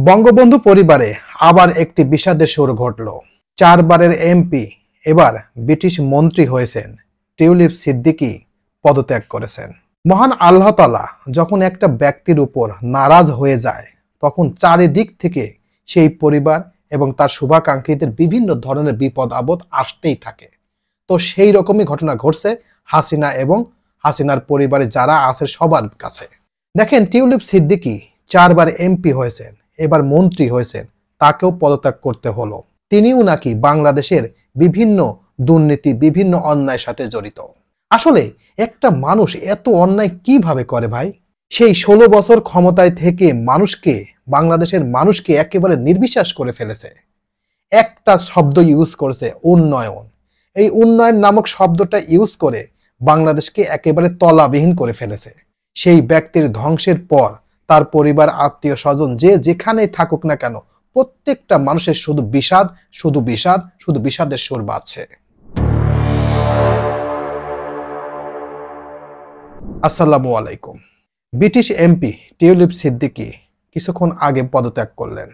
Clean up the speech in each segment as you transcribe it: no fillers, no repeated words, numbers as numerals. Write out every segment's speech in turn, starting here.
বঙ্গবন্ধু পরিবারে আবার একটি বিষাদের সুর ঘটল। 4 বারের এমপি এবার ব্রিটিশ মন্ত্রী হয়েছেন। টিউলিপ সিদ্দিকী পদত্যাগ করেছেন। মহান আল্লাহ তাআলা যখন একটা ব্যক্তির উপর নারাজ হয়ে যায়, তখন চারিদিক থেকে সেই পরিবার এবং তার শুভাকাঙ্ক্ষীদের বিভিন্ন ধরনের বিপদ আপদ আসতেই থাকে। তো সেই রকমই ঘটনা ঘটছে হাসিনা এবং হাসিনার পরিবারে যারা আছে সবার কাছে। দেখেন, টিউলিপ সিদ্দিকী 4 বার এমপি হয়েছেন, এবার মন্ত্রী হয়েছেন, তাকেও পদত্যাগ করতে হলো। তিনিও নাকি বাংলাদেশের বিভিন্ন দুর্নীতি, বিভিন্ন অন্যায়ের সাথে জড়িত। আসলে একটা মানুষ এত অন্যায় কিভাবে করে ভাই? সেই 16 বছর ক্ষমতায় থেকে বাংলাদেশের মানুষকে একেবারে নির্বিশ্বাস করে ফেলেছে। একটা শব্দ ইউজ করেছে, উন্নয়ন। এই উন্নয়ন নামক শব্দটা ইউজ করে বাংলাদেশকে একেবারে তলাবিহীন করে ফেলেছে। সেই ব্যক্তির ধ্বংসের পর তার পরিবার, আত্মীয় স্বজন যে যেখানেই থাকুক না কেন, প্রত্যেকটা মানুষের শুধু বিষাদ, শুধু বিষাদ, শুধু বিষাদের সুর বাজছে। আসসালামু আলাইকুম। ব্রিটিশ এমপি টিউলিপ সিদ্দিকী কিছুক্ষণ আগে পদত্যাগ করলেন।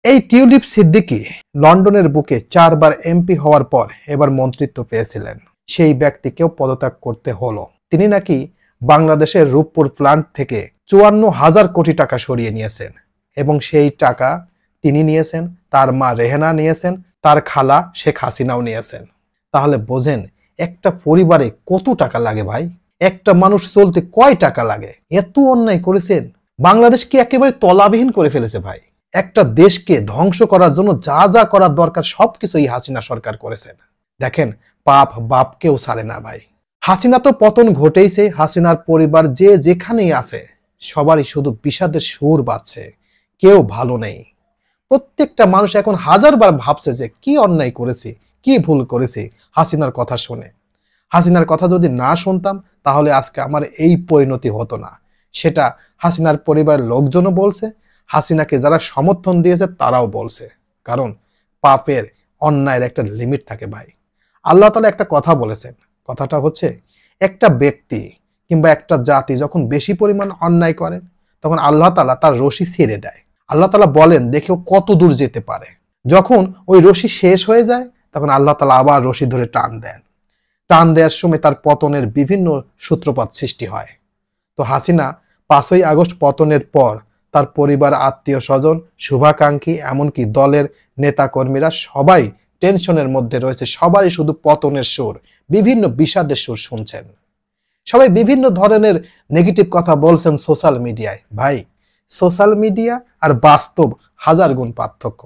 এই টিউলিপ সিদ্দিকী লন্ডনের বুকে 4 বার এমপি হওয়ার পর এবার মন্ত্রিত্ব পেয়েছিলেন। সেই ব্যক্তিকেও পদত্যাগ করতে হলো। তিনি নাকি বাংলাদেশের রূপপুর প্ল্যান্ট থেকে 54,000 কোটি টাকা সরিয়ে নিয়েছেন এবং সেই টাকা তিনি নিয়েছেন, তার মা রেহেনা নিয়েছেন, তার খালা শেখ হাসিনাও নিয়েছেন। তাহলে বোঝেন একটা পরিবারে কত টাকা লাগে ভাই? একটা মানুষ চলতে কয় টাকা লাগে? এত অন্যায় করেছেন, বাংলাদেশকে একেবারে তলাবিহীন করে ফেলেছে ভাই। একটা দেশকে ধ্বংস করার জন্য যা যা করার দরকার সবকিছু এই হাসিনা সরকার করেছেন। দেখেন, পাপ বাপকেও ছাড়ে না ভাই। হাসিনা তো পতন ঘটেইছে, হাসিনার পরিবার যে যেখানেই আছে সবারই শুধু বিষাদের সুর বাজছে। কেউ ভালো নেই। প্রত্যেকটা মানুষ এখন 1000 বার ভাবছে যে কি অন্যায় করেছি, কি ভুল করেছি হাসিনার কথা শুনে। হাসিনার কথা যদি না শুনতাম তাহলে আজকে আমার এই পরিণতি হতো না। সেটা হাসিনার পরিবারের লোকজনও বলছে, হাসিনাকে যারা সমর্থন দিয়েছে তারাও বলছে। কারণ পাপের, অন্যায়ের একটা লিমিট থাকে ভাই। আল্লাহ তাআলা একটা কথা বলেছেন, কথাটা হচ্ছে একটা ব্যক্তি কিংবা একটা জাতি যখন বেশি পরিমাণ অন্যায় করে তখন আল্লাহ তাআলা তার রশি ছেড়ে দেয়। আল্লাহ তাআলা বলেন দেখেও কত দূর যেতে পারে। যখন ওই রশি শেষ হয়ে যায় তখন আল্লাহ তাআলা আবার রশি ধরে টান দেন। টান দেওয়ার সময় তার পতনের বিভিন্ন সূত্রপাত সৃষ্টি হয়। তো হাসিনা 5ই আগস্ট পতনের পর তার পরিবার, আত্মীয় স্বজন, শুভাকাঙ্ক্ষী, এমনকি দলের নেতা কর্মীরা সবাই টেনশনের মধ্যে রয়েছে। সবাই শুধু পতনের সুর, বিভিন্ন বিষাদের সুর শুনছেন। সবাই বিভিন্ন ধরনের নেগেটিভ কথা বলছেন সোশ্যাল মিডিয়ায়। ভাই, সোশ্যাল মিডিয়া আর বাস্তব 1000 গুণ পার্থক্য।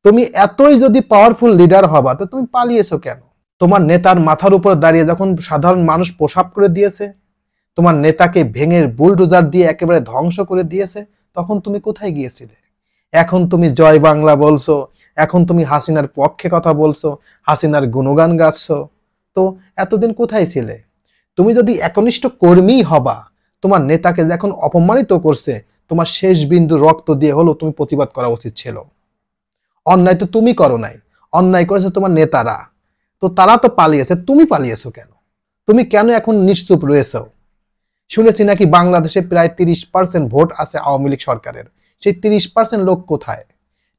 তুমি এতই যদি পাওয়ারফুল লিডার হবা তো তুমি পালিয়েছো কেন? তোমার নেতার মাথার উপর দাঁড়িয়ে যখন সাধারণ মানুষ প্রসাব করে দিয়েছে, তোমার নেতাকে ভেঙে বুলডোজার দিয়ে একেবারে ধ্বংস করে দিয়েছে, তখন তুমি কোথায় গিয়েছিলে? এখন তুমি জয় বাংলা বলছো, এখন তুমি হাসিনার পক্ষে কথা বলছো, হাসিনার গুণগান গাচ্ছো। তো এতদিন কোথায় ছিলে? তুমি যদি একনিষ্ঠ কর্মী হবা, তোমার নেতাকে যখন অপমানিত করছে, তোমার শেষ বিন্দু রক্ত দিয়ে হলো তুমি প্রতিবাদ করা উচিত ছিল। অন্যায় তো তুমি করো নাই, অন্যায় করেছে তোমার নেতারা। তো তারা তো পালিয়েছে, তুমি পালিয়েছো কেন? তুমি কেন এখন নিশ্চুপ রয়েছো? শুনেছি নাকি বাংলাদেশে প্রায় 30% ভোট আছে আওয়ামী লীগ সরকারের। সেই 30% লোক কোথায়?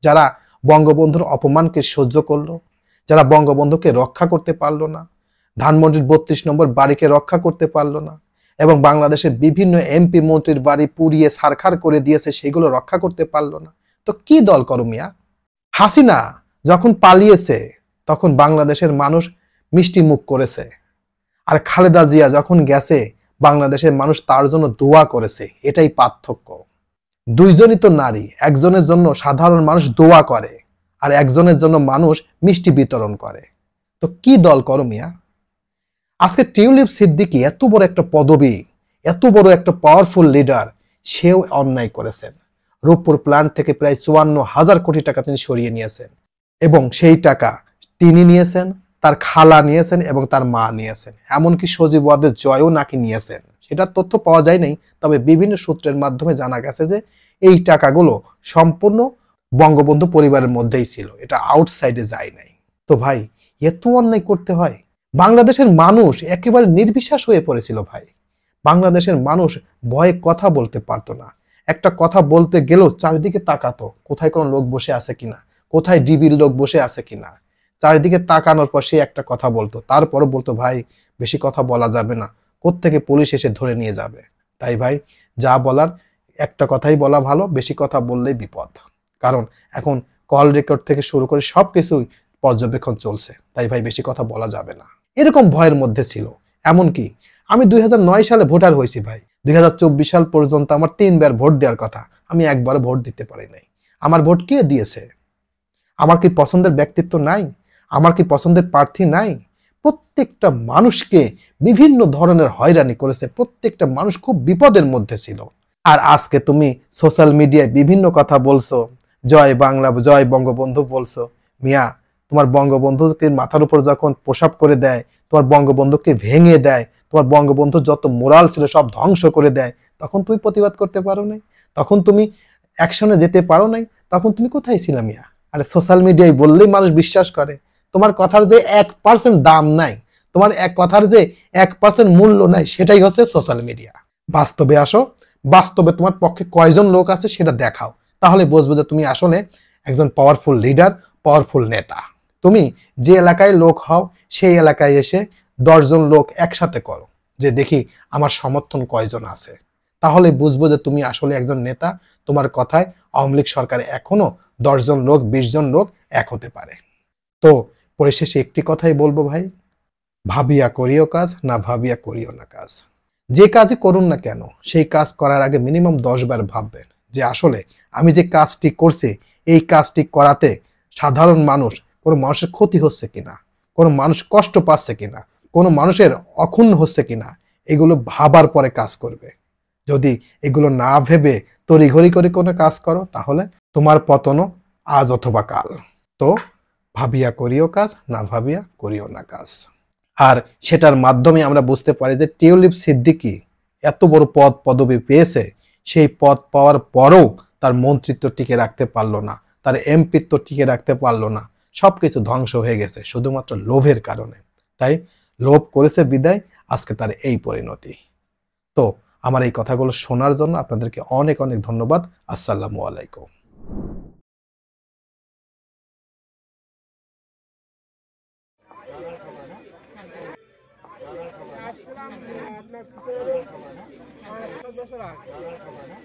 যারা বঙ্গবন্ধুর অপমানকে সহ্য করলো, যারা বঙ্গবন্ধুকে রক্ষা করতে পারলো না, ধানমন্ডির 32 নম্বর বাড়িকে রক্ষা করতে পারলো না, এবং বাংলাদেশের বিভিন্ন এমপি মন্ত্রীর বাড়ি পুড়িয়ে ছারখার করে দিয়েছে, সেগুলো রক্ষা করতে পারলো না। তো কি দল করো মিয়া? হাসিনা যখন পালিয়েছে তখন বাংলাদেশের মানুষ মিষ্টি মুখ করেছে, আর খালেদা জিয়া যখন গেছে বাংলাদেশের মানুষ তার জন্য দোয়া করেছে। এটাই পার্থক্য। দুইজনই তো নারী, একজনের জন্য সাধারণ মানুষ দোয়া করে আর একজনের জন্য মানুষ মিষ্টি বিতরণ করে। তো কি দল করো মিয়া? আজকে টিউলিপ সিদ্দিকী এত বড় একটা পদবী, এত বড় একটা পাওয়ারফুল লিডার, সেও অন্যায় করেছেন। রূপপুর প্ল্যান্ট থেকে প্রায় 54,000 কোটি টাকা তিনি সরিয়ে নিয়েছেন এবং সেই টাকা তিনি নিয়েছেন, তার খালা নিয়েছেন এবং তার মা নিয়েছেন, এমনকি সজীব ওয়াদের জয়ও নাকি নিয়েছেন। সেটার তথ্য পাওয়া যায় নাই, তবে বিভিন্ন সূত্রের মাধ্যমে জানা গেছে যে এই টাকাগুলো সম্পূর্ণ বঙ্গবন্ধু পরিবারের মধ্যেই ছিল, এটা আউটসাইডে যায় নাই। তো ভাই, এত অন্যায় করতে হয়? বাংলাদেশের মানুষ একেবারে নির্বিশ্বাস হয়ে পড়েছিল ভাই। বাংলাদেশের মানুষ ভয়ে কথা বলতে পারতো না। একটা কথা বলতে গেলেও চারিদিকে তাকাতো কোথায় কোনো লোক বসে আছে কিনা, কোথায় ডিবির লোক বসে আছে কিনা। চারিদিকে তাকানোর পর সে একটা কথা বলতো, তারপরও বলতো ভাই বেশি কথা বলা যাবে না, কোত্থেকে পুলিশ এসে ধরে নিয়ে যাবে। তাই ভাই যা বলার একটা কথাই বলা ভালো, বেশি কথা বললেই বিপদ। কারণ এখন কল রেকর্ড থেকে শুরু করে সবকিছুই পর্যবেক্ষণ চলছে, তাই ভাই বেশি কথা বলা যাবে না। এরকম ভয়ের মধ্যে ছিল। এমনকি আমি 2009 সালে ভোটার হয়েছি ভাই, 2024 সাল পর্যন্ত আমার 3বার ভোট দেওয়ার কথা, আমি একবার ভোট দিতে পারি নাই। আমার ভোট কে দিয়েছে? আমার কি পছন্দের ব্যক্তিত্ব নাই? আমার কি পছন্দের প্রার্থী নাই? প্রত্যেকটা মানুষকে বিভিন্ন ধরনের হয়রানি করেছে, প্রত্যেকটা মানুষ খুব বিপদের মধ্যে ছিল। আর আজকে তুমি সোশ্যাল মিডিয়ায় বিভিন্ন কথা বলছো, জয় বাংলা জয় বঙ্গবন্ধু বলছো। মিয়া, তোমার বঙ্গবন্ধুকে মাথার উপর যখন প্রসাব করে দেয়, তোমার বঙ্গবন্ধুকে ভেঙে দেয়, তোমার বঙ্গবন্ধু যত মোরাল ছিল সব ধ্বংস করে দেয়, তখন তুমি প্রতিবাদ করতে পারো নাই, তখন তুমি অ্যাকশনে যেতে পারো নাই, তখন তুমি কোথায় ছিলা মিয়া? আরে সোশ্যাল মিডিয়ায় বললেই মানুষ বিশ্বাস করে। তোমার কথার যে 1% দাম নাই, তোমার এক কথার যে 1% মূল্য নাই, সেটাই হচ্ছে সোশ্যাল মিডিয়া। বাস্তবে আসো, বাস্তবে তোমার পক্ষে কয়জন লোক আছে সেটা দেখাও, তাহলে বুঝবে যে তুমি আসলে একজন পাওয়ারফুল লিডার, পাওয়ারফুল নেতা। তুমি যে এলাকায় লোক হও সেই এলাকায় এসে 10 জন লোক একসাথে করো, যে দেখি আমার সমর্থন কয়জন আছে, তাহলে বুঝবো যে তুমি আসলে একজন নেতা। তোমার কথায় আওয়ামী লীগ সরকার এখনো 10 জন লোক 20 জন লোক এক হতে পারে। তো পরিশেষে একটি কথাই বলবো ভাই, ভাবিয়া করিও কাজ, না ভাবিয়া করিও না কাজ। যে কাজই করুন না কেন সেই কাজ করার আগে মিনিমাম 10 বার ভাববেন যে আসলে আমি যে কাজটি করছি এই কাজটি করাতে সাধারণ মানুষ, কোনো মানুষের ক্ষতি হচ্ছে কিনা, কোনো মানুষ কষ্ট পাচ্ছে কিনা, কোনো মানুষের অক্ষুণ্ণ হচ্ছে কিনা, এগুলো ভাবার পরে কাজ করবে। যদি এগুলো না ভেবে তড়িঘড়ি করে কোনো কাজ করো তাহলে তোমার পতনও আজ অথবা কাল। তো ভাবিয়া করিও কাজ, না ভাবিয়া করিও না কাজ। আর সেটার মাধ্যমে আমরা বুঝতে পারি যে টিউলিপ সিদ্দিকী এত বড় পদ পদবি পেয়েছে, সেই পদ পাওয়ার পরেও তার মন্ত্রিত্ব টিকে রাখতে পারলো না, তার এমপিত্ব টিকে রাখতে পারলো না, সবকিছু ধ্বংস হয়ে গেছে শুধুমাত্র লোভের কারণে। তাই লোভ করেছে বিদায় আজকে তার এই পরিণতি। তো আমার এই কথাগুলো শোনার জন্য আপনাদেরকে অনেক অনেক ধন্যবাদ। আসসালামু আলাইকুম।